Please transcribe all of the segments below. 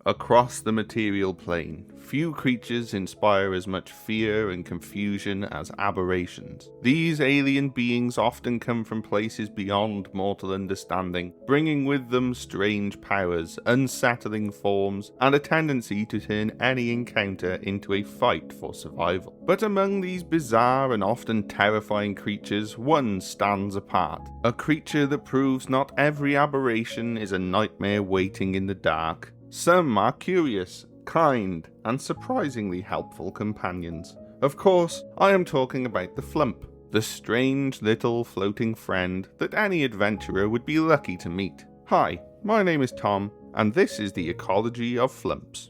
Across the material plane, few creatures inspire as much fear and confusion as aberrations. These alien beings often come from places beyond mortal understanding, bringing with them strange powers, unsettling forms, and a tendency to turn any encounter into a fight for survival. But among these bizarre and often terrifying creatures, one stands apart. A creature that proves not every aberration is a nightmare waiting in the dark. Some are curious, kind, and surprisingly helpful companions. Of course, I am talking about the Flump, the strange little floating friend that any adventurer would be lucky to meet. Hi, my name is Tom, and this is the Ecology of Flumphs.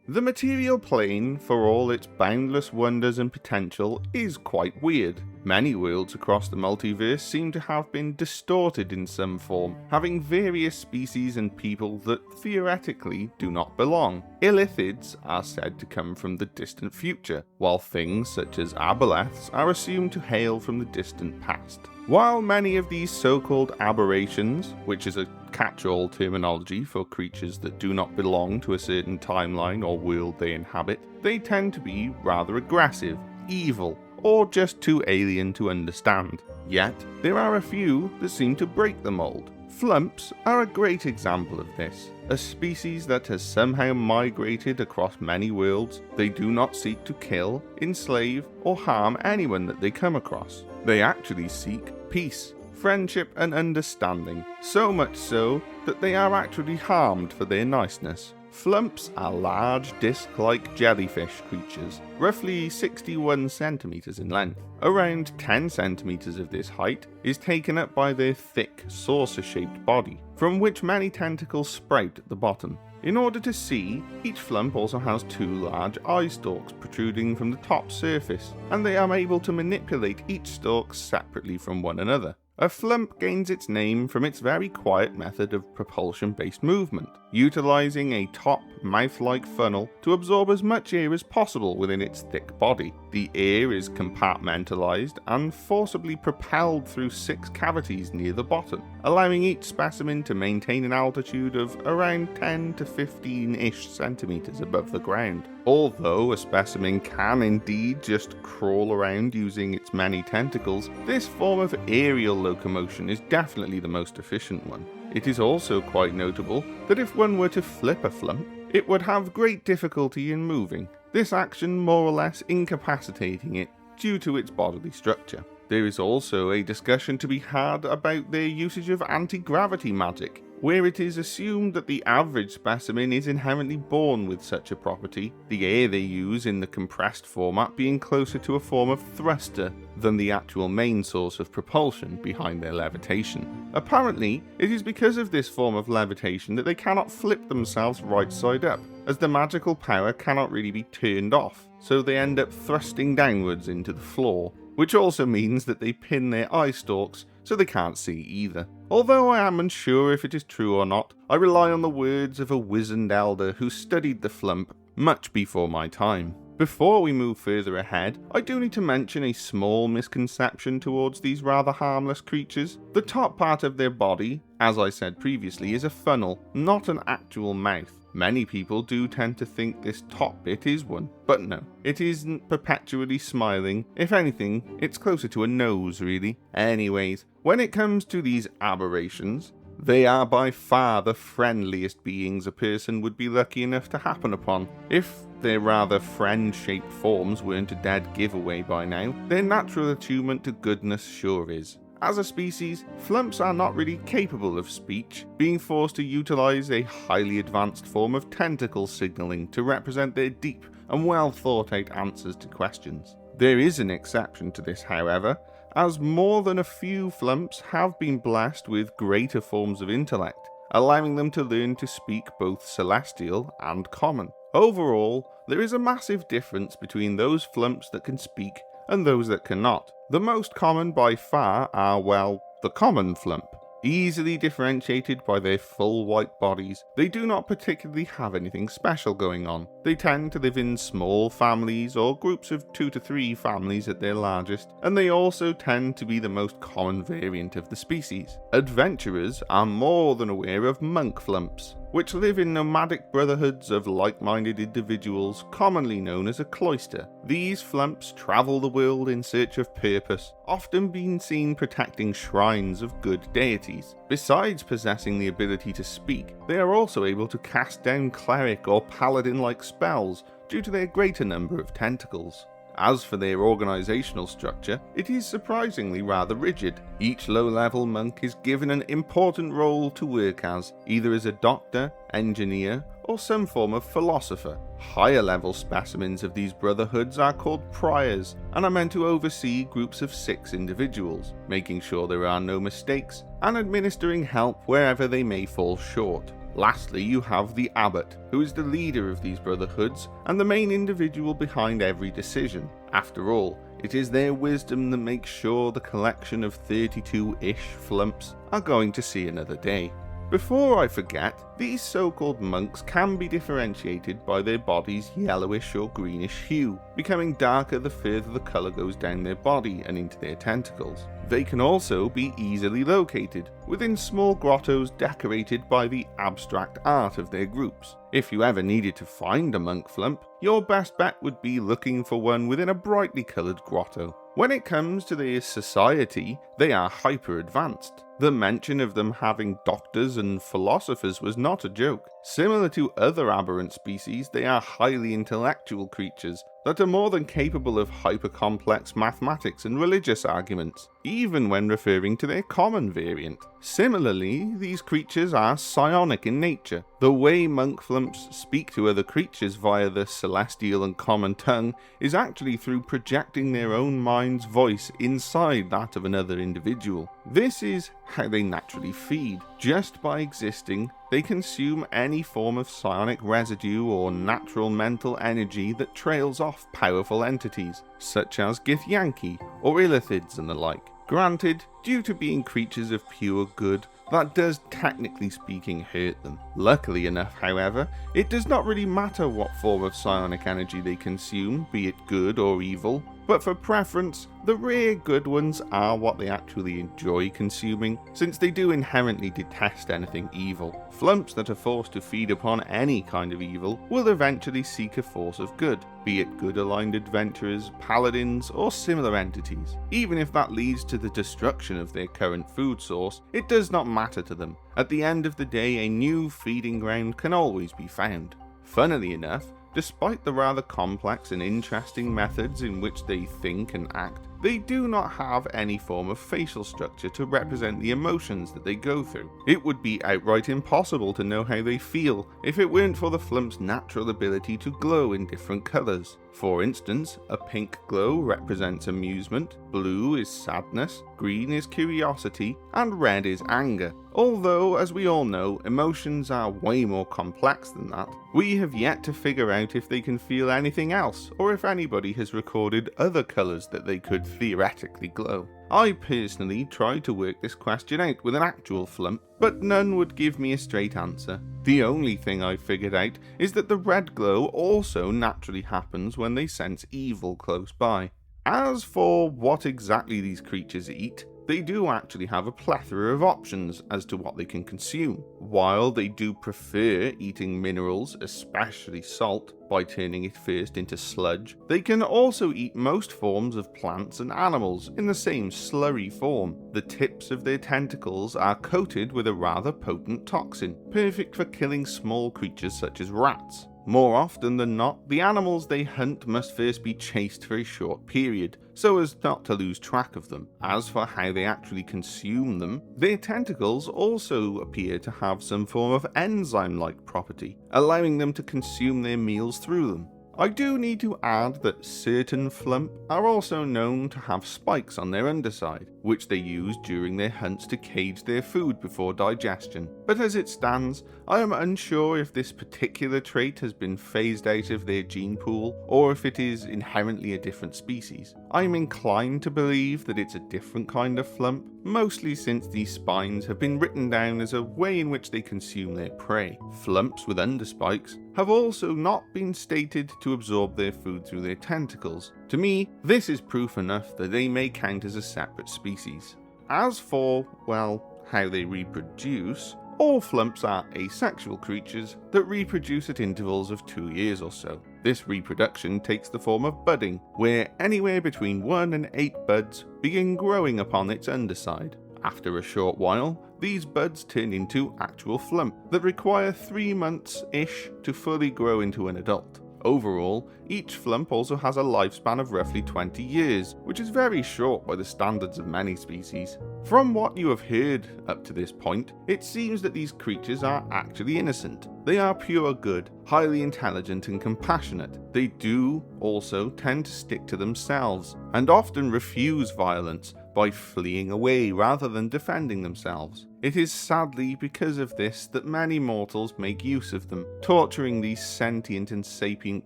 The material plane, for all its boundless wonders and potential, is quite weird. Many worlds across the multiverse seem to have been distorted in some form, having various species and people that theoretically do not belong. Illithids are said to come from the distant future, while things such as aboleths are assumed to hail from the distant past. While many of these so-called aberrations, which is a catch-all terminology for creatures that do not belong to a certain timeline or world they inhabit, they tend to be rather aggressive, evil, or just too alien to understand. Yet, there are a few that seem to break the mold. Flumphs are a great example of this. A species that has somehow migrated across many worlds. They do not seek to kill, enslave, or harm anyone that they come across. They actually seek peace, friendship, and understanding, so much so that they are actually harmed for their niceness. Flumphs are large, disc-like jellyfish creatures, roughly 61 centimeters in length. Around 10 centimeters of this height is taken up by their thick, saucer-shaped body, from which many tentacles sprout at the bottom. In order to see, each Flumph also has two large eye stalks protruding from the top surface, and they are able to manipulate each stalk separately from one another. A Flumph gains its name from its very quiet method of propulsion-based movement, utilizing a top, mouth-like funnel to absorb as much air as possible within its thick body. The air is compartmentalized and forcibly propelled through 6 cavities near the bottom, allowing each specimen to maintain an altitude of around 10 to 15-ish centimeters above the ground. Although a specimen can indeed just crawl around using its many tentacles, this form of aerial locomotion is definitely the most efficient one. It is also quite notable that if one were to flip a Flumph, it would have great difficulty in moving, this action more or less incapacitating it due to its bodily structure. There is also a discussion to be had about their usage of anti-gravity magic, where it is assumed that the average specimen is inherently born with such a property, the air they use in the compressed format being closer to a form of thruster than the actual main source of propulsion behind their levitation. Apparently, it is because of this form of levitation that they cannot flip themselves right side up, as the magical power cannot really be turned off, so they end up thrusting downwards into the floor, which also means that they pin their eye stalks so they can't see either. Although I am unsure if it is true or not, I rely on the words of a wizened elder who studied the Flumph much before my time. Before we move further ahead, I do need to mention a small misconception towards these rather harmless creatures. The top part of their body, as I said previously, is a funnel, not an actual mouth. Many people do tend to think this top bit is one, but no, it isn't perpetually smiling. If anything, it's closer to a nose really. Anyways, when it comes to these aberrations, they are by far the friendliest beings a person would be lucky enough to happen upon. If their rather friend-shaped forms weren't a dead giveaway by now, their natural attunement to goodness sure is. As a species, Flumphs are not really capable of speech, being forced to utilize a highly advanced form of tentacle signaling to represent their deep and well thought out answers to questions. There is an exception to this, however, as more than a few Flumphs have been blessed with greater forms of intellect, allowing them to learn to speak both celestial and common. Overall, there is a massive difference between those Flumphs that can speak and those that cannot. The most common by far are, well, the common Flumph. Easily differentiated by their full white bodies, they do not particularly have anything special going on. They tend to live in small families or groups of 2 to 3 families at their largest, and they also tend to be the most common variant of the species. Adventurers are more than aware of monk Flumphs. which live in nomadic brotherhoods of like-minded individuals commonly known as a cloister. These flumphs travel the world in search of purpose, often being seen protecting shrines of good deities. Besides possessing the ability to speak, they are also able to cast down cleric or paladin-like spells due to their greater number of tentacles. As for their organisational structure, it is surprisingly rather rigid. Each low-level monk is given an important role to work as, either as a doctor, engineer, or some form of philosopher. Higher-level specimens of these brotherhoods are called priors, and are meant to oversee groups of 6 individuals, making sure there are no mistakes, and administering help wherever they may fall short. Lastly, you have the abbot, who is the leader of these brotherhoods and the main individual behind every decision. After all, it is their wisdom that makes sure the collection of 32-ish flumphs are going to see another day. Before I forget, these so-called monks can be differentiated by their body's yellowish or greenish hue, becoming darker the further the colour goes down their body and into their tentacles. They can also be easily located within small grottos decorated by the abstract art of their groups. If you ever needed to find a monk flumph, your best bet would be looking for one within a brightly coloured grotto. When it comes to their society, they are hyper-advanced. The mention of them having doctors and philosophers was not a joke. Similar to other aberrant species, they are highly intellectual creatures that are more than capable of hyper-complex mathematics and religious arguments, even when referring to their common variant. Similarly, these creatures are psionic in nature. The way monk flumphs speak to other creatures via the celestial and common tongue is actually through projecting their own mind's voice inside that of another individual. This is how they naturally feed. Just by existing, they consume any form of psionic residue or natural mental energy that trails off powerful entities, such as Githyanki or Illithids and the like. Granted, due to being creatures of pure good, that does technically speaking hurt them. Luckily enough, however, it does not really matter what form of psionic energy they consume, be it good or evil, but for preference, the rare good ones are what they actually enjoy consuming, since they do inherently detest anything evil. Flumphs that are forced to feed upon any kind of evil will eventually seek a force of good, be it good-aligned adventurers, paladins, or similar entities. Even if that leads to the destruction of their current food source, it does not matter to them. At the end of the day, a new feeding ground can always be found. Funnily enough, despite the rather complex and interesting methods in which they think and act, they do not have any form of facial structure to represent the emotions that they go through. It would be outright impossible to know how they feel if it weren't for the flumph's natural ability to glow in different colours. For instance, a pink glow represents amusement, blue is sadness, green is curiosity, and red is anger. Although, as we all know, emotions are way more complex than that. We have yet to figure out if they can feel anything else, or if anybody has recorded other colours that they could theoretically glow. I personally tried to work this question out with an actual flumph, but none would give me a straight answer. The only thing I figured out is that the red glow also naturally happens when they sense evil close by. As for what exactly these creatures eat, they do actually have a plethora of options as to what they can consume. While they do prefer eating minerals, especially salt, by turning it first into sludge, they can also eat most forms of plants and animals in the same slurry form. The tips of their tentacles are coated with a rather potent toxin, perfect for killing small creatures such as rats. More often than not, the animals they hunt must first be chased for a short period, so as not to lose track of them. As for how they actually consume them, their tentacles also appear to have some form of enzyme-like property, allowing them to consume their meals through them. I do need to add that certain flumph are also known to have spikes on their underside, which they use during their hunts to cage their food before digestion. But as it stands, I am unsure if this particular trait has been phased out of their gene pool, or if it is inherently a different species. I am inclined to believe that it's a different kind of flumph, mostly since these spines have been written down as a way in which they consume their prey. Flumphs with underspikes have also not been stated to absorb their food through their tentacles. To me, this is proof enough that they may count as a separate species. As for, well, how they reproduce, All flumphs are asexual creatures that reproduce at intervals of 2 years or so. This reproduction takes the form of budding, where anywhere between 1 and 8 buds begin growing upon its underside. After a short while, these buds turn into actual flump that require 3 months-ish to fully grow into an adult. Overall, each flump also has a lifespan of roughly 20 years, which is very short by the standards of many species. From what you have heard up to this point, it seems that these creatures are actually innocent. They are pure good, highly intelligent and compassionate. They do also tend to stick to themselves, and often refuse violence by fleeing away rather than defending themselves. It is sadly because of this that many mortals make use of them, torturing these sentient and sapient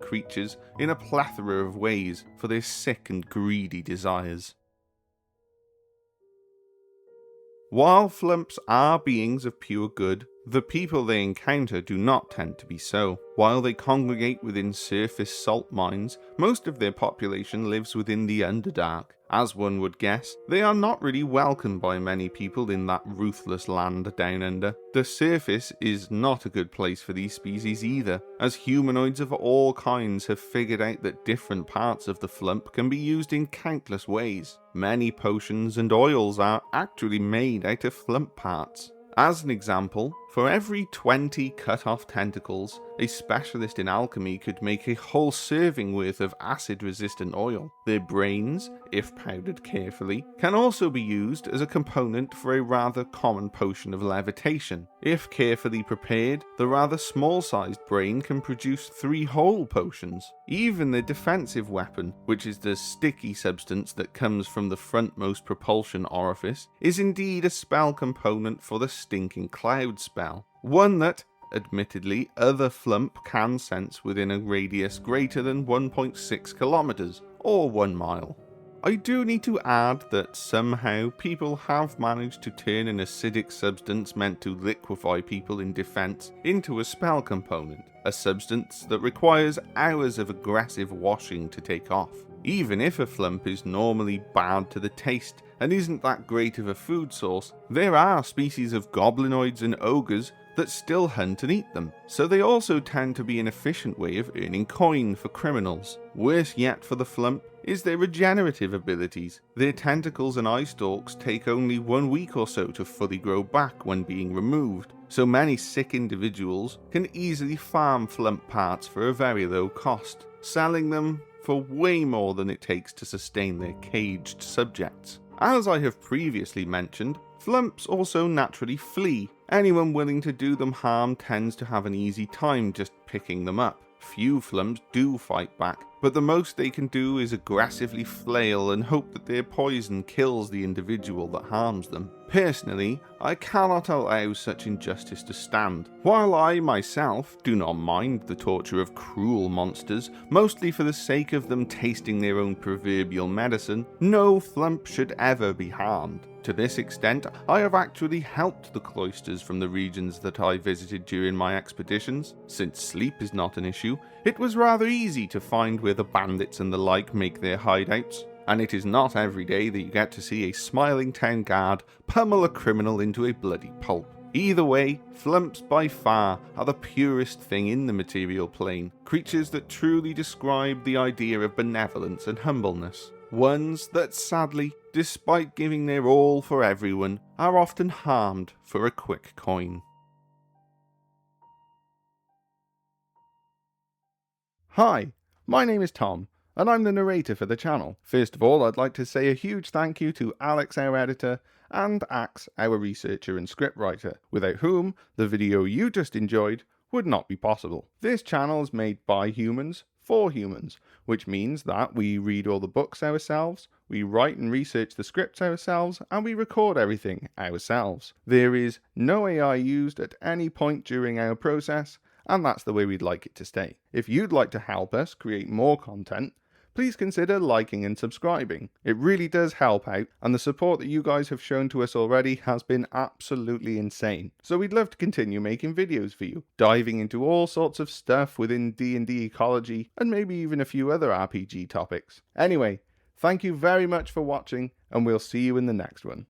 creatures in a plethora of ways for their sick and greedy desires. While flumphs are beings of pure good, the people they encounter do not tend to be so. While they congregate within surface salt mines, most of their population lives within the Underdark. As one would guess, they are not really welcomed by many people in that ruthless land down under. The surface is not a good place for these species either, as humanoids of all kinds have figured out that different parts of the flump can be used in countless ways. Many potions and oils are actually made out of flump parts. As an example, for every 20 cut-off tentacles, a specialist in alchemy could make a whole serving worth of acid-resistant oil. Their brains, if powdered carefully, can also be used as a component for a rather common potion of levitation. If carefully prepared, the rather small-sized brain can produce 3 whole potions. Even the defensive weapon, which is the sticky substance that comes from the frontmost propulsion orifice, is indeed a spell component for the Stinking Cloud spell. One that, admittedly, other flump can sense within a radius greater than 1.6 kilometers, or 1 mile. I do need to add that somehow people have managed to turn an acidic substance meant to liquefy people in defense into a spell component, a substance that requires hours of aggressive washing to take off. Even if a flump is normally bad to the taste and isn't that great of a food source, there are species of goblinoids and ogres that still hunt and eat them, so they also tend to be an efficient way of earning coin for criminals. Worse yet for the flump is their regenerative abilities. Their tentacles and eye stalks take only 1 week or so to fully grow back when being removed, so many sick individuals can easily farm flump parts for a very low cost, selling them for way more than it takes to sustain their caged subjects. As I have previously mentioned, flumphs also naturally flee. Anyone willing to do them harm tends to have an easy time just picking them up. Few flumphs do fight back, but the most they can do is aggressively flail and hope that their poison kills the individual that harms them. Personally, I cannot allow such injustice to stand. While I myself do not mind the torture of cruel monsters, mostly for the sake of them tasting their own proverbial medicine, no flump should ever be harmed. To this extent, I have actually helped the cloisters from the regions that I visited during my expeditions. Since sleep is not an issue, it was rather easy to find where the bandits and the like make their hideouts. And it is not every day that you get to see a smiling town guard pummel a criminal into a bloody pulp. Either way, flumphs by far are the purest thing in the material plane, creatures that truly describe the idea of benevolence and humbleness. Ones that sadly, despite giving their all for everyone, are often harmed for a quick coin. Hi, my name is Tom, and I'm the narrator for the channel. First of all, I'd like to say a huge thank you to Alex, our editor, and Axe, our researcher and scriptwriter, without whom the video you just enjoyed would not be possible. This channel is made by humans, for humans, which means that we read all the books ourselves, we write and research the scripts ourselves, and we record everything ourselves. There is no AI used at any point during our process, and that's the way we'd like it to stay. If you'd like to help us create more content, please consider liking and subscribing. It really does help out, and the support that you guys have shown to us already has been absolutely insane. So we'd love to continue making videos for you, diving into all sorts of stuff within D&D Ecology, and maybe even a few other RPG topics. Anyway, thank you very much for watching, and we'll see you in the next one.